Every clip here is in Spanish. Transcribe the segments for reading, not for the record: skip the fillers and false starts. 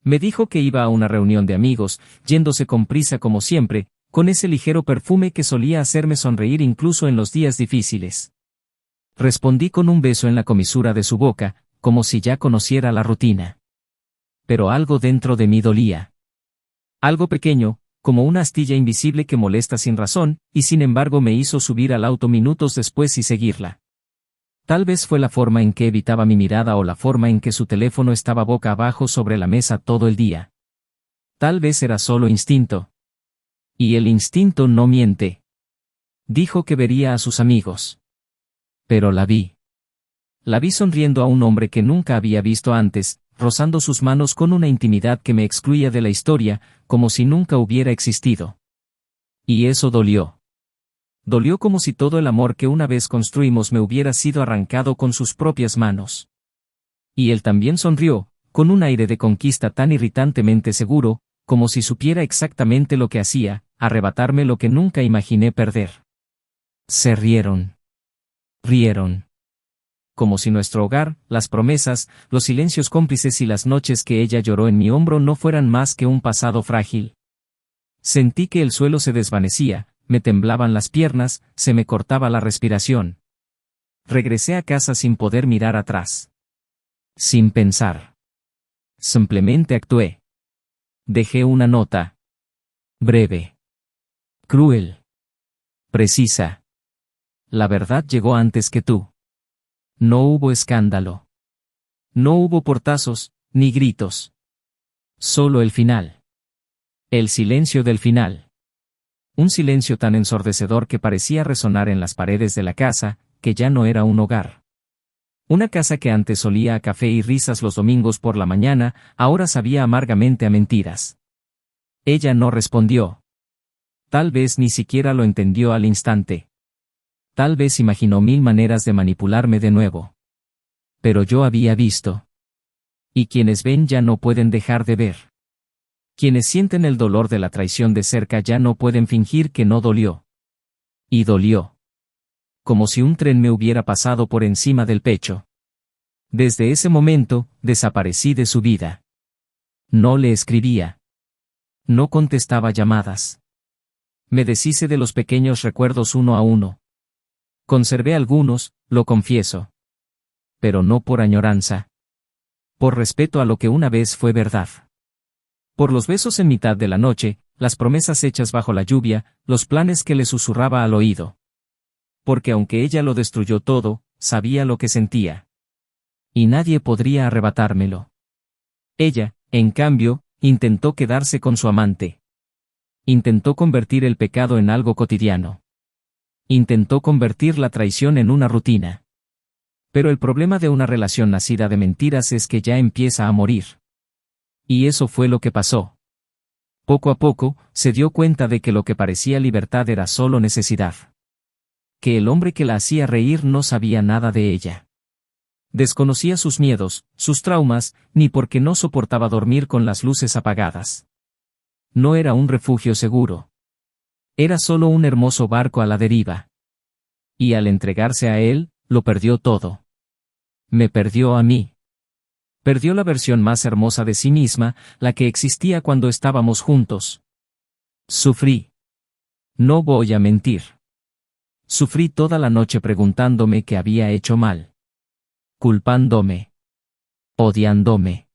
Me dijo que iba a una reunión de amigos, yéndose con prisa como siempre, con ese ligero perfume que solía hacerme sonreír incluso en los días difíciles. Respondí con un beso en la comisura de su boca, como si ya conociera la rutina. Pero algo dentro de mí dolía. Algo pequeño, como una astilla invisible que molesta sin razón, y sin embargo me hizo subir al auto minutos después y seguirla. Tal vez fue la forma en que evitaba mi mirada o la forma en que su teléfono estaba boca abajo sobre la mesa todo el día. Tal vez era solo instinto. Y el instinto no miente. Dijo que vería a sus amigos. Pero la vi. La vi sonriendo a un hombre que nunca había visto antes, rozando sus manos con una intimidad que me excluía de la historia, como si nunca hubiera existido. Y eso dolió. Dolió como si todo el amor que una vez construimos me hubiera sido arrancado con sus propias manos. Y él también sonrió, con un aire de conquista tan irritantemente seguro, como si supiera exactamente lo que hacía, arrebatarme lo que nunca imaginé perder. Se rieron. Rieron. Como si nuestro hogar, las promesas, los silencios cómplices y las noches que ella lloró en mi hombro no fueran más que un pasado frágil. Sentí que el suelo se desvanecía, me temblaban las piernas, se me cortaba la respiración. Regresé a casa sin poder mirar atrás. Sin pensar. Simplemente actué. Dejé una nota. Breve. Cruel. Precisa. La verdad llegó antes que tú. No hubo escándalo. No hubo portazos, ni gritos. Solo el final. El silencio del final. Un silencio tan ensordecedor que parecía resonar en las paredes de la casa, que ya no era un hogar. Una casa que antes olía a café y risas los domingos por la mañana, ahora sabía amargamente a mentiras. Ella no respondió. Tal vez ni siquiera lo entendió al instante. Tal vez imaginó mil maneras de manipularme de nuevo. Pero yo había visto. Y quienes ven ya no pueden dejar de ver. Quienes sienten el dolor de la traición de cerca ya no pueden fingir que no dolió. Y dolió. Como si un tren me hubiera pasado por encima del pecho. Desde ese momento, desaparecí de su vida. No le escribía. No contestaba llamadas. Me deshice de los pequeños recuerdos uno a uno. Conservé algunos, lo confieso. Pero no por añoranza. Por respeto a lo que una vez fue verdad. Por los besos en mitad de la noche, las promesas hechas bajo la lluvia, los planes que le susurraba al oído. Porque aunque ella lo destruyó todo, sabía lo que sentía. Y nadie podría arrebatármelo. Ella, en cambio, intentó quedarse con su amante. Intentó convertir el pecado en algo cotidiano. Intentó convertir la traición en una rutina. Pero el problema de una relación nacida de mentiras es que ya empieza a morir. Y eso fue lo que pasó. Poco a poco, se dio cuenta de que lo que parecía libertad era solo necesidad. Que el hombre que la hacía reír no sabía nada de ella. Desconocía sus miedos, sus traumas, ni porque no soportaba dormir con las luces apagadas. No era un refugio seguro. Era solo un hermoso barco a la deriva. Y al entregarse a él, lo perdió todo. Me perdió a mí. Perdió la versión más hermosa de sí misma, la que existía cuando estábamos juntos. Sufrí. No voy a mentir. Sufrí toda la noche preguntándome qué había hecho mal. Culpándome. Odiándome.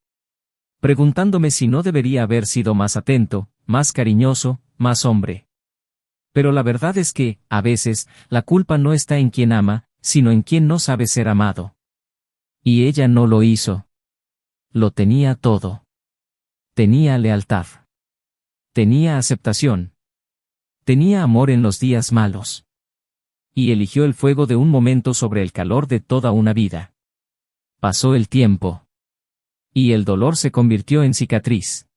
Preguntándome si no debería haber sido más atento, más cariñoso, más hombre. Pero la verdad es que, a veces, la culpa no está en quien ama, sino en quien no sabe ser amado. Y ella no lo hizo. Lo tenía todo. Tenía lealtad. Tenía aceptación. Tenía amor en los días malos. Y eligió el fuego de un momento sobre el calor de toda una vida. Pasó el tiempo. Y el dolor se convirtió en cicatriz.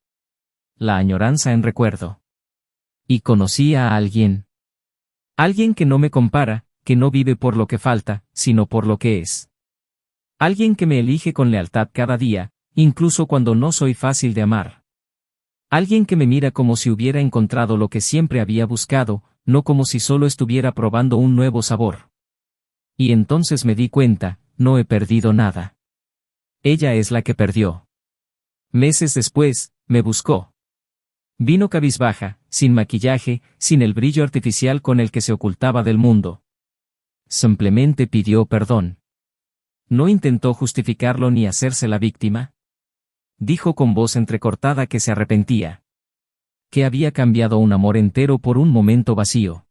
La añoranza en recuerdo. Y conocí a alguien. Alguien que no me compara, que no vive por lo que falta, sino por lo que es. Alguien que me elige con lealtad cada día, incluso cuando no soy fácil de amar. Alguien que me mira como si hubiera encontrado lo que siempre había buscado, no como si solo estuviera probando un nuevo sabor. Y entonces me di cuenta, no he perdido nada. Ella es la que perdió. Meses después, me buscó. Vino cabizbaja, sin maquillaje, sin el brillo artificial con el que se ocultaba del mundo. Simplemente pidió perdón. No intentó justificarlo ni hacerse la víctima. Dijo con voz entrecortada que se arrepentía. Que había cambiado un amor entero por un momento vacío.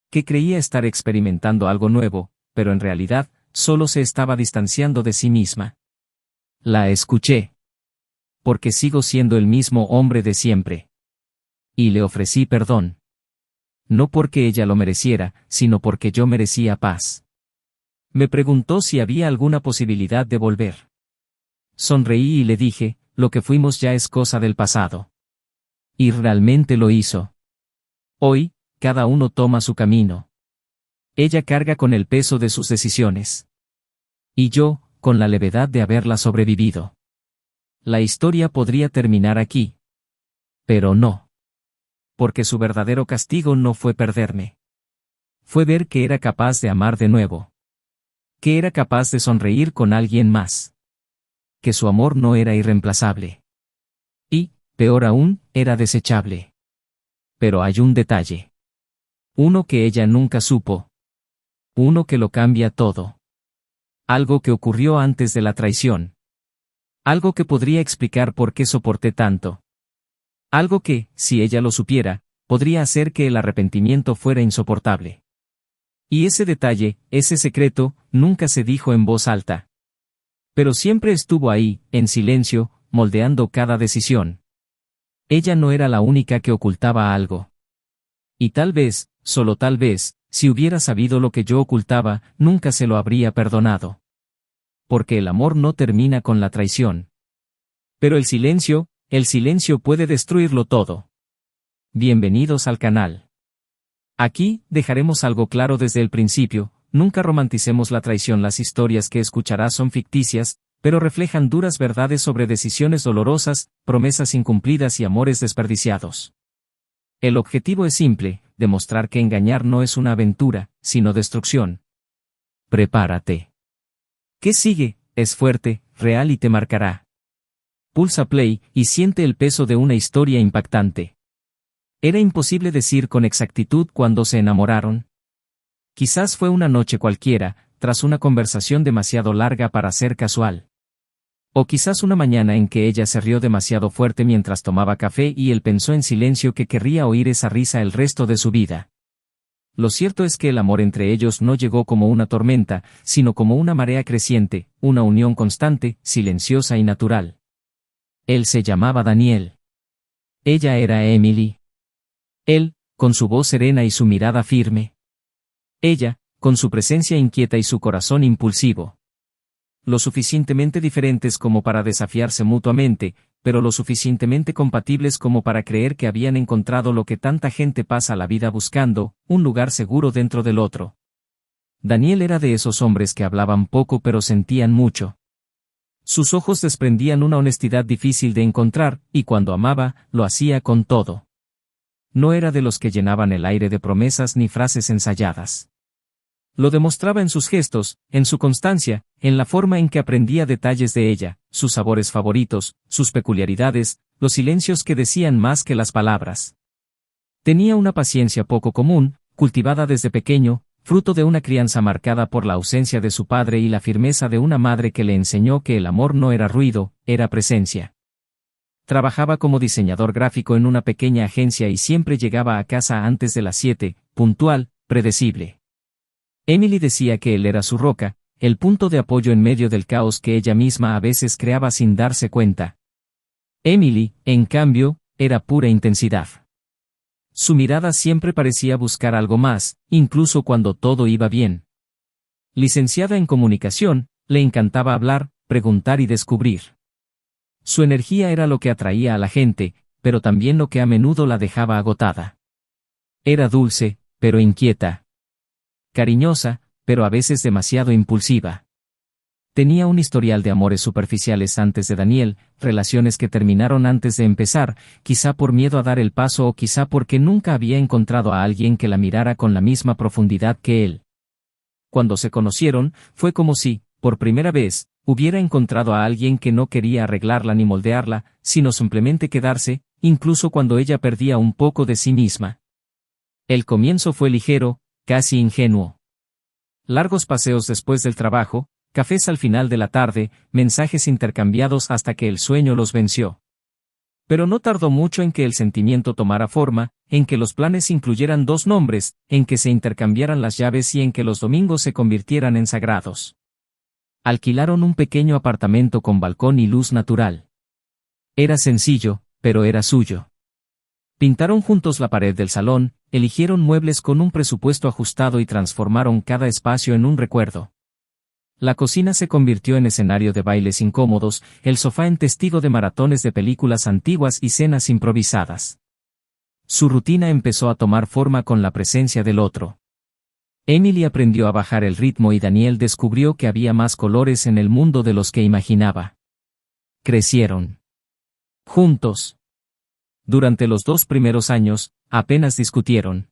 Que creía estar experimentando algo nuevo, pero en realidad, solo se estaba distanciando de sí misma. La escuché. Porque sigo siendo el mismo hombre de siempre. Y le ofrecí perdón. No porque ella lo mereciera, sino porque yo merecía paz. Me preguntó si había alguna posibilidad de volver. Sonreí y le dije, lo que fuimos ya es cosa del pasado. Y realmente lo hizo. Hoy, cada uno toma su camino. Ella carga con el peso de sus decisiones. Y yo, con la levedad de haberla sobrevivido. La historia podría terminar aquí. Pero no. Porque su verdadero castigo no fue perderme. Fue ver que era capaz de amar de nuevo. Que era capaz de sonreír con alguien más. Que su amor no era irreemplazable. Y, peor aún, era desechable. Pero hay un detalle. Uno que ella nunca supo. Uno que lo cambia todo. Algo que ocurrió antes de la traición. Algo que podría explicar por qué soporté tanto. Algo que, si ella lo supiera, podría hacer que el arrepentimiento fuera insoportable. Y ese detalle, ese secreto, nunca se dijo en voz alta. Pero siempre estuvo ahí, en silencio, moldeando cada decisión. Ella no era la única que ocultaba algo. Y tal vez, solo tal vez, si hubiera sabido lo que yo ocultaba, nunca se lo habría perdonado. Porque el amor no termina con la traición. Pero el silencio puede destruirlo todo. Bienvenidos al canal. Aquí, dejaremos algo claro desde el principio, nunca romanticemos la traición. Las historias que escucharás son ficticias, pero reflejan duras verdades sobre decisiones dolorosas, promesas incumplidas y amores desperdiciados. El objetivo es simple, demostrar que engañar no es una aventura, sino destrucción. Prepárate. ¿Qué sigue? Es fuerte, real y te marcará. Pulsa play y siente el peso de una historia impactante. Era imposible decir con exactitud cuándo se enamoraron. Quizás fue una noche cualquiera, tras una conversación demasiado larga para ser casual. O quizás una mañana en que ella se rió demasiado fuerte mientras tomaba café y él pensó en silencio que querría oír esa risa el resto de su vida. Lo cierto es que el amor entre ellos no llegó como una tormenta, sino como una marea creciente, una unión constante, silenciosa y natural. Él se llamaba Daniel. Ella era Emily. Él, con su voz serena y su mirada firme. Ella, con su presencia inquieta y su corazón impulsivo. Lo suficientemente diferentes como para desafiarse mutuamente, pero lo suficientemente compatibles como para creer que habían encontrado lo que tanta gente pasa la vida buscando, un lugar seguro dentro del otro. Daniel era de esos hombres que hablaban poco pero sentían mucho. Sus ojos desprendían una honestidad difícil de encontrar, y cuando amaba, lo hacía con todo. No era de los que llenaban el aire de promesas ni frases ensayadas. Lo demostraba en sus gestos, en su constancia, en la forma en que aprendía detalles de ella, sus sabores favoritos, sus peculiaridades, los silencios que decían más que las palabras. Tenía una paciencia poco común, cultivada desde pequeño, fruto de una crianza marcada por la ausencia de su padre y la firmeza de una madre que le enseñó que el amor no era ruido, era presencia. Trabajaba como diseñador gráfico en una pequeña agencia y siempre llegaba a casa antes de las 7, puntual, predecible. Emily decía que él era su roca, el punto de apoyo en medio del caos que ella misma a veces creaba sin darse cuenta. Emily, en cambio, era pura intensidad. Su mirada siempre parecía buscar algo más, incluso cuando todo iba bien. Licenciada en comunicación, le encantaba hablar, preguntar y descubrir. Su energía era lo que atraía a la gente, pero también lo que a menudo la dejaba agotada. Era dulce, pero inquieta. Cariñosa, pero a veces demasiado impulsiva. Tenía un historial de amores superficiales antes de Daniel, relaciones que terminaron antes de empezar, quizá por miedo a dar el paso o quizá porque nunca había encontrado a alguien que la mirara con la misma profundidad que él. Cuando se conocieron, fue como si, por primera vez, Hubiera encontrado a alguien que no quería arreglarla ni moldearla, sino simplemente quedarse, incluso cuando ella perdía un poco de sí misma. El comienzo fue ligero, casi ingenuo. Largos paseos después del trabajo, cafés al final de la tarde, mensajes intercambiados hasta que el sueño los venció. Pero no tardó mucho en que el sentimiento tomara forma, en que los planes incluyeran dos nombres, en que se intercambiaran las llaves y en que los domingos se convirtieran en sagrados. Alquilaron un pequeño apartamento con balcón y luz natural. Era sencillo, pero era suyo. Pintaron juntos la pared del salón, eligieron muebles con un presupuesto ajustado y transformaron cada espacio en un recuerdo. La cocina se convirtió en escenario de bailes incómodos, el sofá en testigo de maratones de películas antiguas y cenas improvisadas. Su rutina empezó a tomar forma con la presencia del otro. Emily aprendió a bajar el ritmo y Daniel descubrió que había más colores en el mundo de los que imaginaba. Crecieron juntos. Durante los 2 primeros años, apenas discutieron.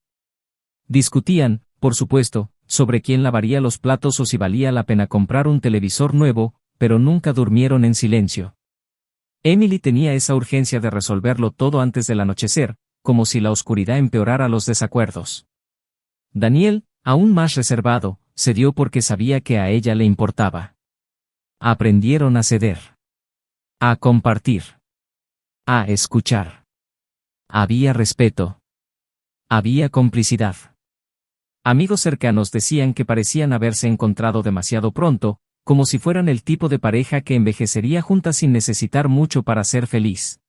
Discutían, por supuesto, sobre quién lavaría los platos o si valía la pena comprar un televisor nuevo, pero nunca durmieron en silencio. Emily tenía esa urgencia de resolverlo todo antes del anochecer, como si la oscuridad empeorara los desacuerdos. Daniel, aún más reservado, cedió porque sabía que a ella le importaba. Aprendieron a ceder. A compartir. A escuchar. Había respeto. Había complicidad. Amigos cercanos decían que parecían haberse encontrado demasiado pronto, como si fueran el tipo de pareja que envejecería juntas sin necesitar mucho para ser feliz.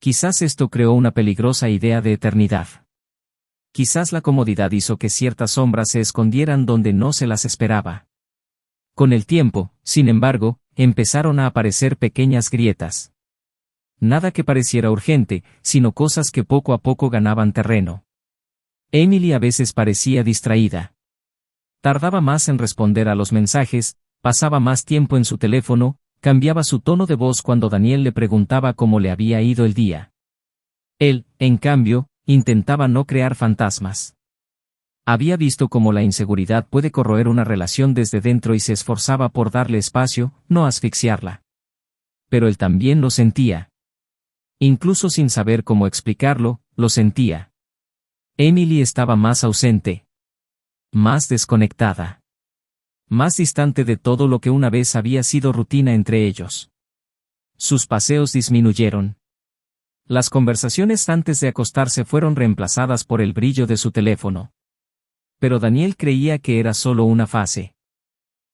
Quizás esto creó una peligrosa idea de eternidad. Quizás la comodidad hizo que ciertas sombras se escondieran donde no se las esperaba. Con el tiempo, sin embargo, empezaron a aparecer pequeñas grietas. Nada que pareciera urgente, sino cosas que poco a poco ganaban terreno. Emily a veces parecía distraída. Tardaba más en responder a los mensajes, pasaba más tiempo en su teléfono, cambiaba su tono de voz cuando Daniel le preguntaba cómo le había ido el día. Él, en cambio, intentaba no crear fantasmas. Había visto cómo la inseguridad puede corroer una relación desde dentro y se esforzaba por darle espacio, no asfixiarla. Pero él también lo sentía. Incluso sin saber cómo explicarlo, lo sentía. Emily estaba más ausente. Más desconectada. Más distante de todo lo que una vez había sido rutina entre ellos. Sus paseos disminuyeron. Las conversaciones antes de acostarse fueron reemplazadas por el brillo de su teléfono. Pero Daniel creía que era solo una fase.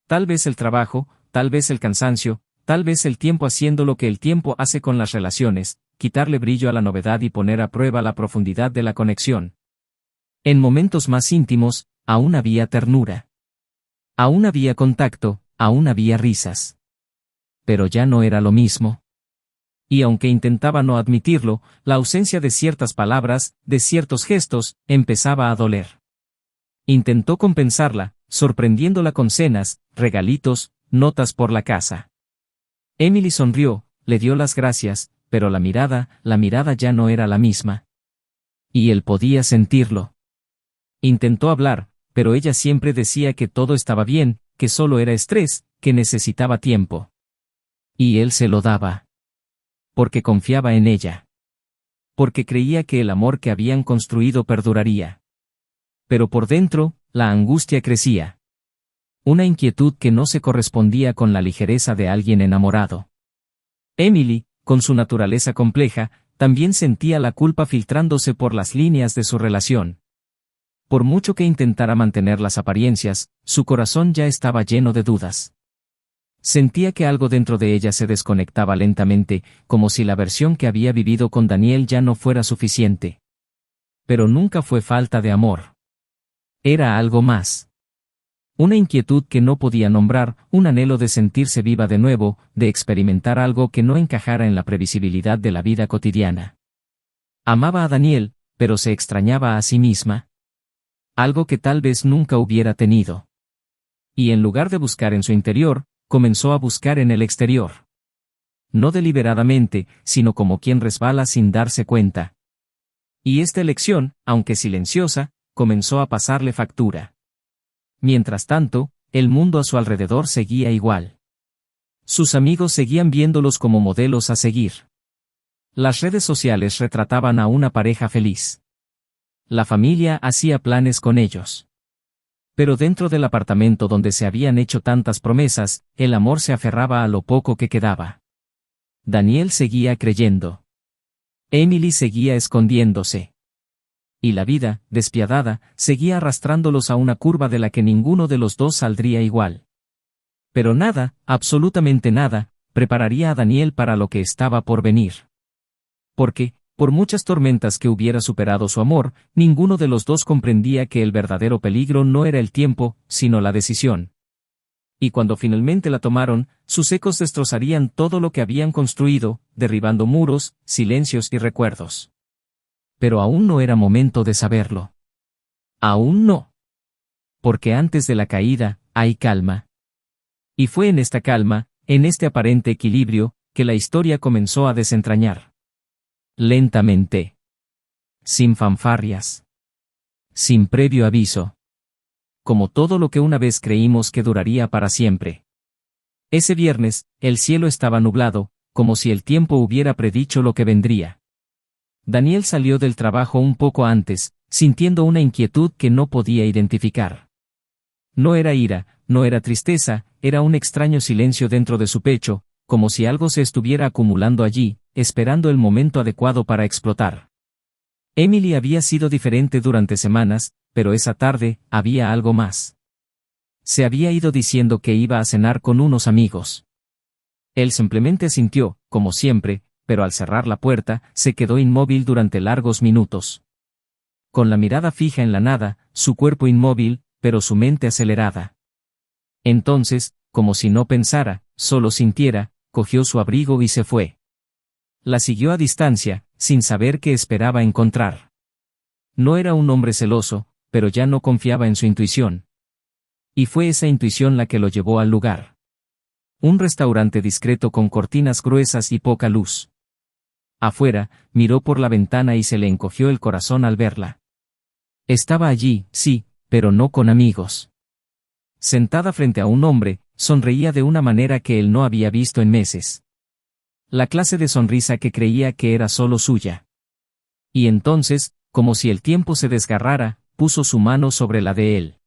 Tal vez el trabajo, tal vez el cansancio, tal vez el tiempo haciendo lo que el tiempo hace con las relaciones, quitarle brillo a la novedad y poner a prueba la profundidad de la conexión. En momentos más íntimos, aún había ternura. Aún había contacto, aún había risas. Pero ya no era lo mismo. Y aunque intentaba no admitirlo, la ausencia de ciertas palabras, de ciertos gestos, empezaba a doler. Intentó compensarla, sorprendiéndola con cenas, regalitos, notas por la casa. Emily sonrió, le dio las gracias, pero la mirada ya no era la misma. Y él podía sentirlo. Intentó hablar, pero ella siempre decía que todo estaba bien, que solo era estrés, que necesitaba tiempo. Y él se lo daba. Porque confiaba en ella. Porque creía que el amor que habían construido perduraría. Pero por dentro, la angustia crecía. Una inquietud que no se correspondía con la ligereza de alguien enamorado. Emily, con su naturaleza compleja, también sentía la culpa filtrándose por las líneas de su relación. Por mucho que intentara mantener las apariencias, su corazón ya estaba lleno de dudas. Sentía que algo dentro de ella se desconectaba lentamente, como si la versión que había vivido con Daniel ya no fuera suficiente. Pero nunca fue falta de amor. Era algo más. Una inquietud que no podía nombrar, un anhelo de sentirse viva de nuevo, de experimentar algo que no encajara en la previsibilidad de la vida cotidiana. Amaba a Daniel, pero se extrañaba a sí misma. Algo que tal vez nunca hubiera tenido. Y en lugar de buscar en su interior, comenzó a buscar en el exterior. No deliberadamente, sino como quien resbala sin darse cuenta. Y esta elección, aunque silenciosa, comenzó a pasarle factura. Mientras tanto, el mundo a su alrededor seguía igual. Sus amigos seguían viéndolos como modelos a seguir. Las redes sociales retrataban a una pareja feliz. La familia hacía planes con ellos. Pero dentro del apartamento donde se habían hecho tantas promesas, el amor se aferraba a lo poco que quedaba. Daniel seguía creyendo. Emily seguía escondiéndose. Y la vida, despiadada, seguía arrastrándolos a una curva de la que ninguno de los dos saldría igual. Pero nada, absolutamente nada, prepararía a Daniel para lo que estaba por venir. Porque, por muchas tormentas que hubiera superado su amor, ninguno de los dos comprendía que el verdadero peligro no era el tiempo, sino la decisión. Y cuando finalmente la tomaron, sus ecos destrozarían todo lo que habían construido, derribando muros, silencios y recuerdos. Pero aún no era momento de saberlo. Aún no. Porque antes de la caída, hay calma. Y fue en esta calma, en este aparente equilibrio, que la historia comenzó a desentrañar. Lentamente. Sin fanfarrias. Sin previo aviso. Como todo lo que una vez creímos que duraría para siempre. Ese viernes, el cielo estaba nublado, como si el tiempo hubiera predicho lo que vendría. Daniel salió del trabajo un poco antes, sintiendo una inquietud que no podía identificar. No era ira, no era tristeza, era un extraño silencio dentro de su pecho, como si algo se estuviera acumulando allí, esperando el momento adecuado para explotar. Emily había sido diferente durante semanas, pero esa tarde, había algo más. Se había ido diciendo que iba a cenar con unos amigos. Él simplemente asintió, como siempre, pero al cerrar la puerta, se quedó inmóvil durante largos minutos. Con la mirada fija en la nada, su cuerpo inmóvil, pero su mente acelerada. Entonces, como si no pensara, solo sintiera, cogió su abrigo y se fue. La siguió a distancia, sin saber qué esperaba encontrar. No era un hombre celoso, pero ya no confiaba en su intuición. Y fue esa intuición la que lo llevó al lugar. Un restaurante discreto con cortinas gruesas y poca luz. Afuera, miró por la ventana y se le encogió el corazón al verla. Estaba allí, sí, pero no con amigos. Sentada frente a un hombre, sonreía de una manera que él no había visto en meses. La clase de sonrisa que creía que era solo suya. Y entonces, como si el tiempo se desgarrara, puso su mano sobre la de él.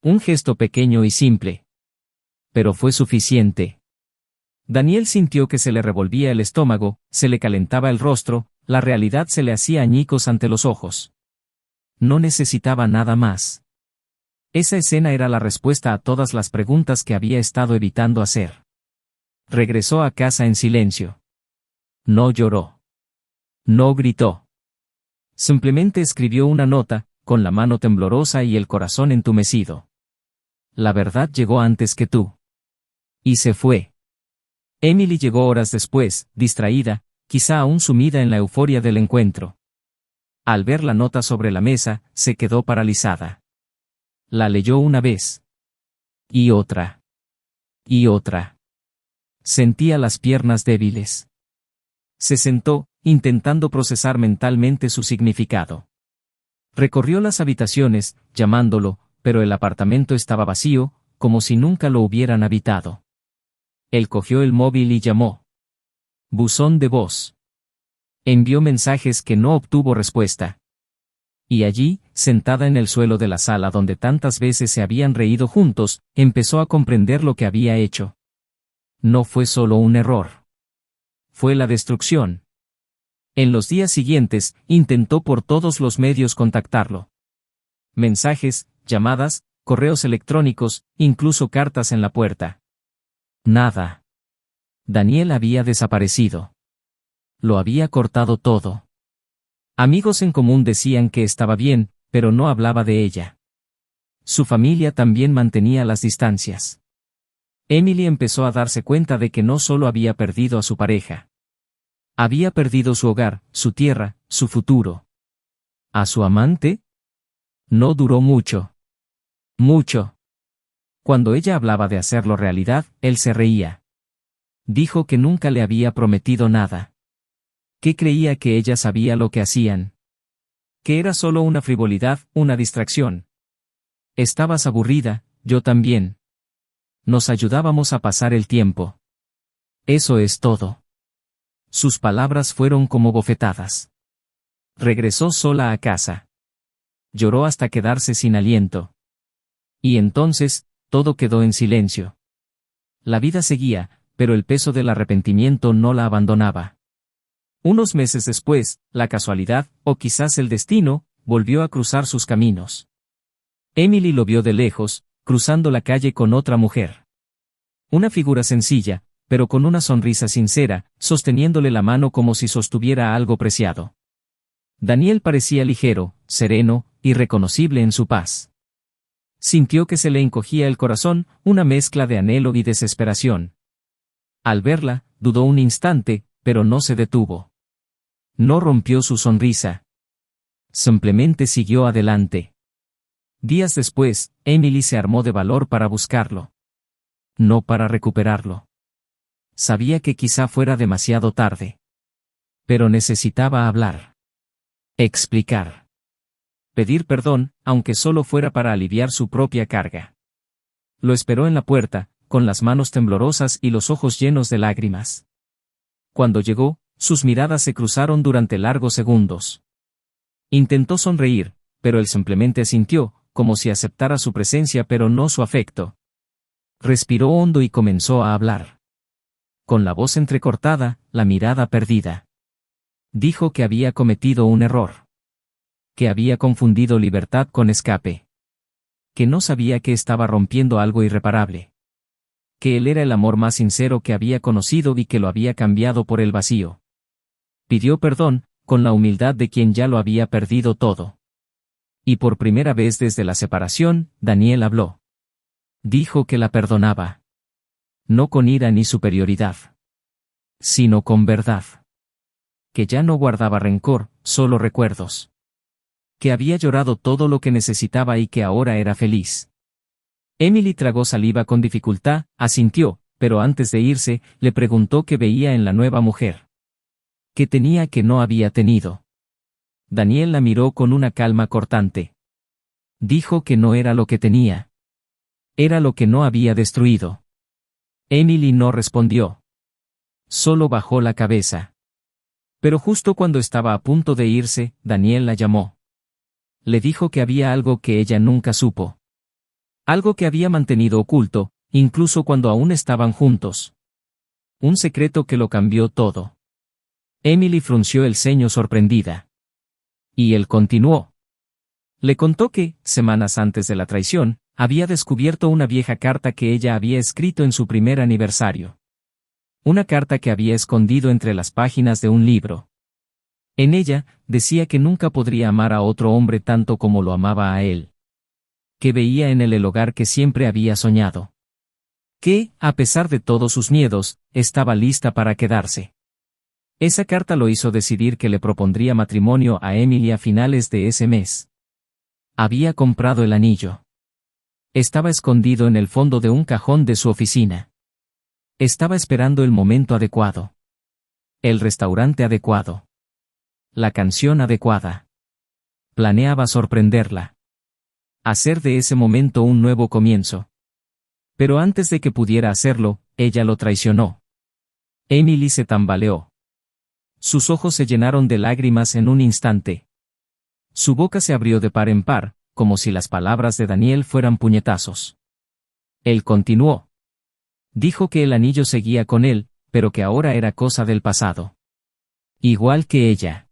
Un gesto pequeño y simple. Pero fue suficiente. Daniel sintió que se le revolvía el estómago, se le calentaba el rostro, la realidad se le hacía añicos ante los ojos. No necesitaba nada más. Esa escena era la respuesta a todas las preguntas que había estado evitando hacer. Regresó a casa en silencio. No lloró. No gritó. Simplemente escribió una nota, con la mano temblorosa y el corazón entumecido. La verdad llegó antes que tú. Y se fue. Emily llegó horas después, distraída, quizá aún sumida en la euforia del encuentro. Al ver la nota sobre la mesa, se quedó paralizada. La leyó una vez. Y otra. Y otra. Sentía las piernas débiles. Se sentó, intentando procesar mentalmente su significado. Recorrió las habitaciones, llamándolo, pero el apartamento estaba vacío, como si nunca lo hubieran habitado. Él cogió el móvil y llamó. Buzón de voz. Envió mensajes que no obtuvo respuesta. Y allí, sentada en el suelo de la sala donde tantas veces se habían reído juntos, empezó a comprender lo que había hecho. No fue solo un error. Fue la destrucción. En los días siguientes, intentó por todos los medios contactarlo. Mensajes, llamadas, correos electrónicos, incluso cartas en la puerta. Nada. Daniel había desaparecido. Lo había cortado todo. Amigos en común decían que estaba bien, pero no hablaba de ella. Su familia también mantenía las distancias. Emily empezó a darse cuenta de que no solo había perdido a su pareja. Había perdido su hogar, su tierra, su futuro. ¿A su amante? No duró mucho. Mucho. Cuando ella hablaba de hacerlo realidad, él se reía. Dijo que nunca le había prometido nada. Que creía que ella sabía lo que hacían. Que era solo una frivolidad, una distracción. Estabas aburrida, yo también. Nos ayudábamos a pasar el tiempo. Eso es todo. Sus palabras fueron como bofetadas. Regresó sola a casa. Lloró hasta quedarse sin aliento. Y entonces, todo quedó en silencio. La vida seguía, pero el peso del arrepentimiento no la abandonaba. Unos meses después, la casualidad, o quizás el destino, volvió a cruzar sus caminos. Emily lo vio de lejos, cruzando la calle con otra mujer. Una figura sencilla, pero con una sonrisa sincera, sosteniéndole la mano como si sostuviera algo preciado. Daniel parecía ligero, sereno, irreconocible en su paz. Sintió que se le encogía el corazón, una mezcla de anhelo y desesperación. Al verla, dudó un instante, pero no se detuvo. No rompió su sonrisa. Simplemente siguió adelante. Días después, Emily se armó de valor para buscarlo. No para recuperarlo. Sabía que quizá fuera demasiado tarde. Pero necesitaba hablar. Explicar. Pedir perdón, aunque solo fuera para aliviar su propia carga. Lo esperó en la puerta, con las manos temblorosas y los ojos llenos de lágrimas. Cuando llegó, sus miradas se cruzaron durante largos segundos. Intentó sonreír, pero él simplemente asintió, como si aceptara su presencia pero no su afecto. Respiró hondo y comenzó a hablar. Con la voz entrecortada, la mirada perdida. Dijo que había cometido un error. Que había confundido libertad con escape. Que no sabía que estaba rompiendo algo irreparable. Que él era el amor más sincero que había conocido y que lo había cambiado por el vacío. Pidió perdón, con la humildad de quien ya lo había perdido todo. Y por primera vez desde la separación, Daniel habló. Dijo que la perdonaba. No con ira ni superioridad. Sino con verdad. Que ya no guardaba rencor, solo recuerdos. Que había llorado todo lo que necesitaba y que ahora era feliz. Emily tragó saliva con dificultad, asintió, pero antes de irse, le preguntó qué veía en la nueva mujer. ¿Qué tenía que no había tenido? Daniel la miró con una calma cortante. Dijo que no era lo que tenía. Era lo que no había destruido. Emily no respondió. Solo bajó la cabeza. Pero justo cuando estaba a punto de irse, Daniel la llamó. Le dijo que había algo que ella nunca supo. Algo que había mantenido oculto, incluso cuando aún estaban juntos. Un secreto que lo cambió todo. Emily frunció el ceño sorprendida. Y él continuó. Le contó que, semanas antes de la traición, había descubierto una vieja carta que ella había escrito en su primer aniversario. Una carta que había escondido entre las páginas de un libro. En ella, decía que nunca podría amar a otro hombre tanto como lo amaba a él. Que veía en él el hogar que siempre había soñado. Que, a pesar de todos sus miedos, estaba lista para quedarse. Esa carta lo hizo decidir que le propondría matrimonio a Emily a finales de ese mes. Había comprado el anillo. Estaba escondido en el fondo de un cajón de su oficina. Estaba esperando el momento adecuado. El restaurante adecuado. La canción adecuada. Planeaba sorprenderla. Hacer de ese momento un nuevo comienzo. Pero antes de que pudiera hacerlo, ella lo traicionó. Emily se tambaleó. Sus ojos se llenaron de lágrimas en un instante. Su boca se abrió de par en par, como si las palabras de Daniel fueran puñetazos. Él continuó. Dijo que el anillo seguía con él, pero que ahora era cosa del pasado. Igual que ella.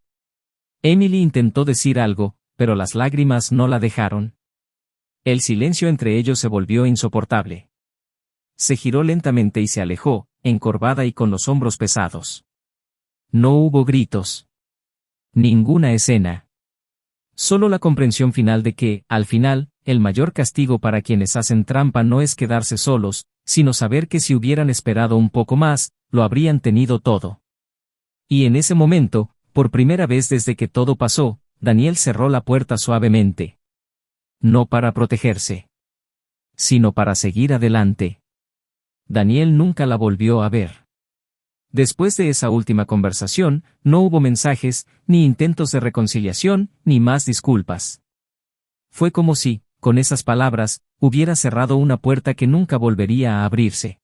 Emily intentó decir algo, pero las lágrimas no la dejaron. El silencio entre ellos se volvió insoportable. Se giró lentamente y se alejó, encorvada y con los hombros pesados. No hubo gritos. Ninguna escena. Solo la comprensión final de que, al final, el mayor castigo para quienes hacen trampa no es quedarse solos, sino saber que si hubieran esperado un poco más, lo habrían tenido todo. Y en ese momento, por primera vez desde que todo pasó, Daniel cerró la puerta suavemente. No para protegerse, sino para seguir adelante. Daniel nunca la volvió a ver. Después de esa última conversación, no hubo mensajes, ni intentos de reconciliación, ni más disculpas. Fue como si, con esas palabras, hubiera cerrado una puerta que nunca volvería a abrirse.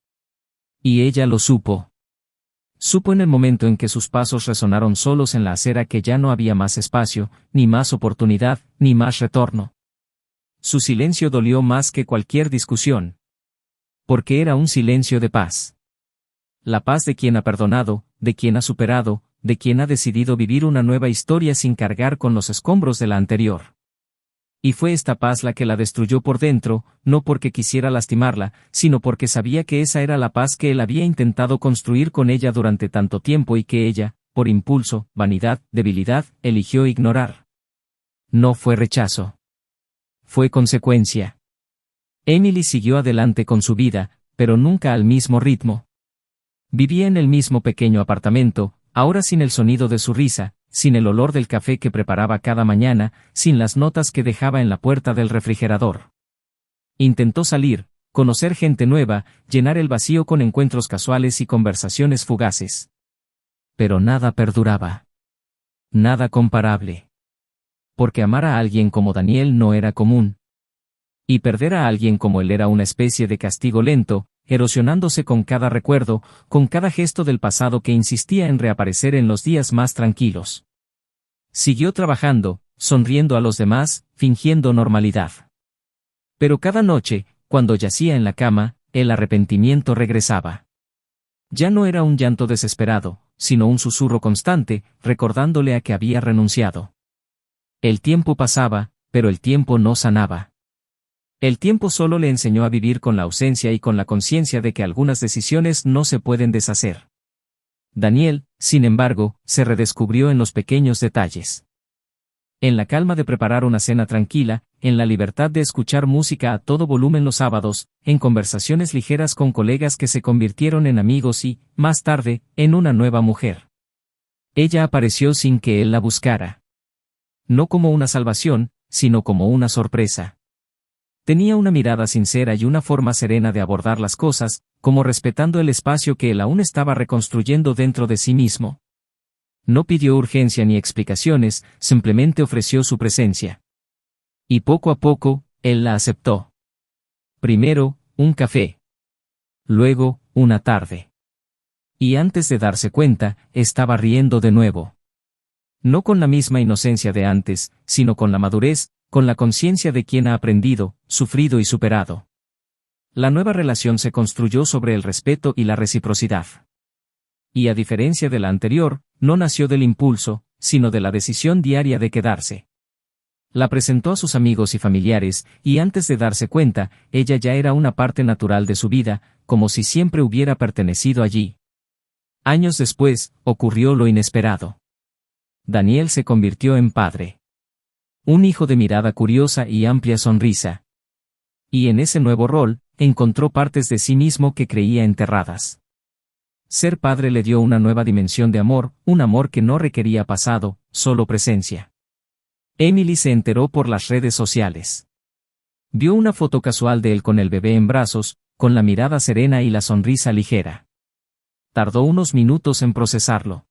Y ella lo supo. Supo en el momento en que sus pasos resonaron solos en la acera que ya no había más espacio, ni más oportunidad, ni más retorno. Su silencio dolió más que cualquier discusión. Porque era un silencio de paz. La paz de quien ha perdonado, de quien ha superado, de quien ha decidido vivir una nueva historia sin cargar con los escombros de la anterior. Y fue esta paz la que la destruyó por dentro, no porque quisiera lastimarla, sino porque sabía que esa era la paz que él había intentado construir con ella durante tanto tiempo y que ella, por impulso, vanidad, debilidad, eligió ignorar. No fue rechazo. Fue consecuencia. Emily siguió adelante con su vida, pero nunca al mismo ritmo. Vivía en el mismo pequeño apartamento, ahora sin el sonido de su risa, sin el olor del café que preparaba cada mañana, sin las notas que dejaba en la puerta del refrigerador. Intentó salir, conocer gente nueva, llenar el vacío con encuentros casuales y conversaciones fugaces. Pero nada perduraba. Nada comparable. Porque amar a alguien como Daniel no era común. Y perder a alguien como él era una especie de castigo lento, erosionándose con cada recuerdo, con cada gesto del pasado que insistía en reaparecer en los días más tranquilos. Siguió trabajando, sonriendo a los demás, fingiendo normalidad. Pero cada noche, cuando yacía en la cama, el arrepentimiento regresaba. Ya no era un llanto desesperado, sino un susurro constante, recordándole a que había renunciado. El tiempo pasaba, pero el tiempo no sanaba. El tiempo solo le enseñó a vivir con la ausencia y con la conciencia de que algunas decisiones no se pueden deshacer. Daniel, sin embargo, se redescubrió en los pequeños detalles. En la calma de preparar una cena tranquila, en la libertad de escuchar música a todo volumen los sábados, en conversaciones ligeras con colegas que se convirtieron en amigos y, más tarde, en una nueva mujer. Ella apareció sin que él la buscara. No como una salvación, sino como una sorpresa. Tenía una mirada sincera y una forma serena de abordar las cosas, como respetando el espacio que él aún estaba reconstruyendo dentro de sí mismo. No pidió urgencia ni explicaciones, simplemente ofreció su presencia. Y poco a poco, él la aceptó. Primero, un café. Luego, una tarde. Y antes de darse cuenta, estaba riendo de nuevo. No con la misma inocencia de antes, sino con la madurez, con la conciencia de quien ha aprendido, sufrido y superado. La nueva relación se construyó sobre el respeto y la reciprocidad. Y a diferencia de la anterior, no nació del impulso, sino de la decisión diaria de quedarse. La presentó a sus amigos y familiares, y antes de darse cuenta, ella ya era una parte natural de su vida, como si siempre hubiera pertenecido allí. Años después, ocurrió lo inesperado. Daniel se convirtió en padre. Un hijo de mirada curiosa y amplia sonrisa. Y en ese nuevo rol, encontró partes de sí mismo que creía enterradas. Ser padre le dio una nueva dimensión de amor, un amor que no requería pasado, solo presencia. Emily se enteró por las redes sociales. Vio una foto casual de él con el bebé en brazos, con la mirada serena y la sonrisa ligera. Tardó unos minutos en procesarlo.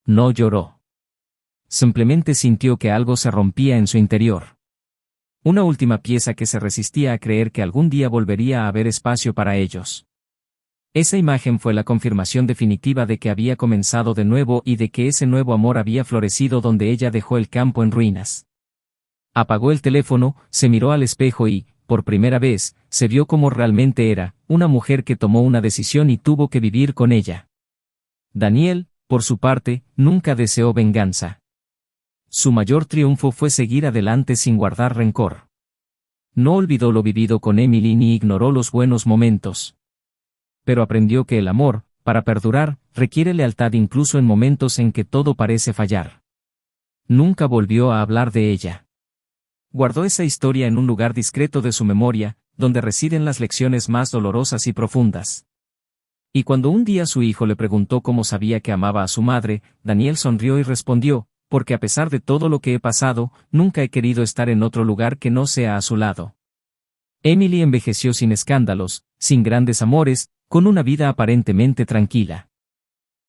No lloró. Simplemente sintió que algo se rompía en su interior. Una última pieza que se resistía a creer que algún día volvería a haber espacio para ellos. Esa imagen fue la confirmación definitiva de que había comenzado de nuevo y de que ese nuevo amor había florecido donde ella dejó el campo en ruinas. Apagó el teléfono, se miró al espejo y, por primera vez, se vio como realmente era, una mujer que tomó una decisión y tuvo que vivir con ella. Daniel, por su parte, nunca deseó venganza. Su mayor triunfo fue seguir adelante sin guardar rencor. No olvidó lo vivido con Emily ni ignoró los buenos momentos. Pero aprendió que el amor, para perdurar, requiere lealtad incluso en momentos en que todo parece fallar. Nunca volvió a hablar de ella. Guardó esa historia en un lugar discreto de su memoria, donde residen las lecciones más dolorosas y profundas. Y cuando un día su hijo le preguntó cómo sabía que amaba a su madre, Daniel sonrió y respondió, porque a pesar de todo lo que he pasado, nunca he querido estar en otro lugar que no sea a su lado. Emily envejeció sin escándalos, sin grandes amores, con una vida aparentemente tranquila.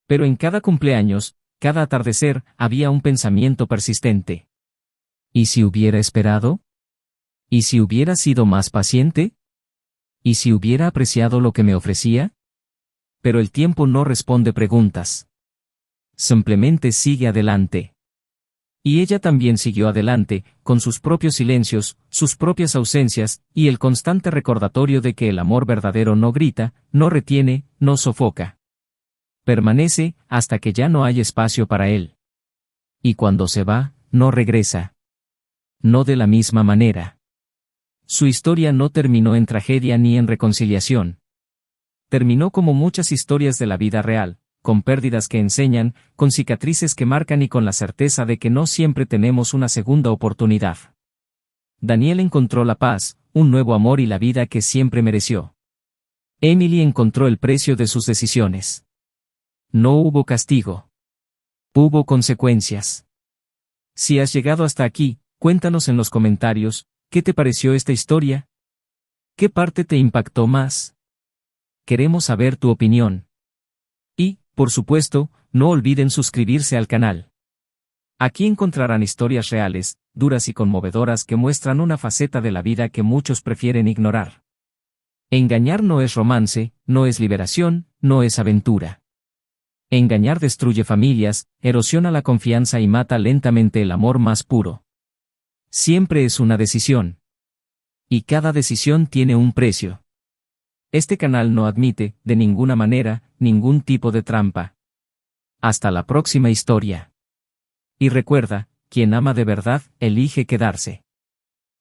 Pero en cada cumpleaños, cada atardecer, había un pensamiento persistente. ¿Y si hubiera esperado? ¿Y si hubiera sido más paciente? ¿Y si hubiera apreciado lo que me ofrecía? pero el tiempo no responde preguntas. Simplemente sigue adelante. Y ella también siguió adelante, con sus propios silencios, sus propias ausencias, y el constante recordatorio de que el amor verdadero no grita, no retiene, no sofoca. Permanece, hasta que ya no hay espacio para él. Y cuando se va, no regresa. No de la misma manera. Su historia no terminó en tragedia ni en reconciliación. Terminó como muchas historias de la vida real, con pérdidas que enseñan, con cicatrices que marcan y con la certeza de que no siempre tenemos una segunda oportunidad. Daniel encontró la paz, un nuevo amor y la vida que siempre mereció. Emily encontró el precio de sus decisiones. No hubo castigo. Hubo consecuencias. Si has llegado hasta aquí, cuéntanos en los comentarios, ¿qué te pareció esta historia? ¿Qué parte te impactó más? Queremos saber tu opinión. Y, por supuesto, no olviden suscribirse al canal. Aquí encontrarán historias reales, duras y conmovedoras que muestran una faceta de la vida que muchos prefieren ignorar. Engañar no es romance, no es liberación, no es aventura. Engañar destruye familias, erosiona la confianza y mata lentamente el amor más puro. Siempre es una decisión. Y cada decisión tiene un precio. Este canal no admite, de ninguna manera, ningún tipo de trampa. Hasta la próxima historia. Y recuerda, quien ama de verdad, elige quedarse.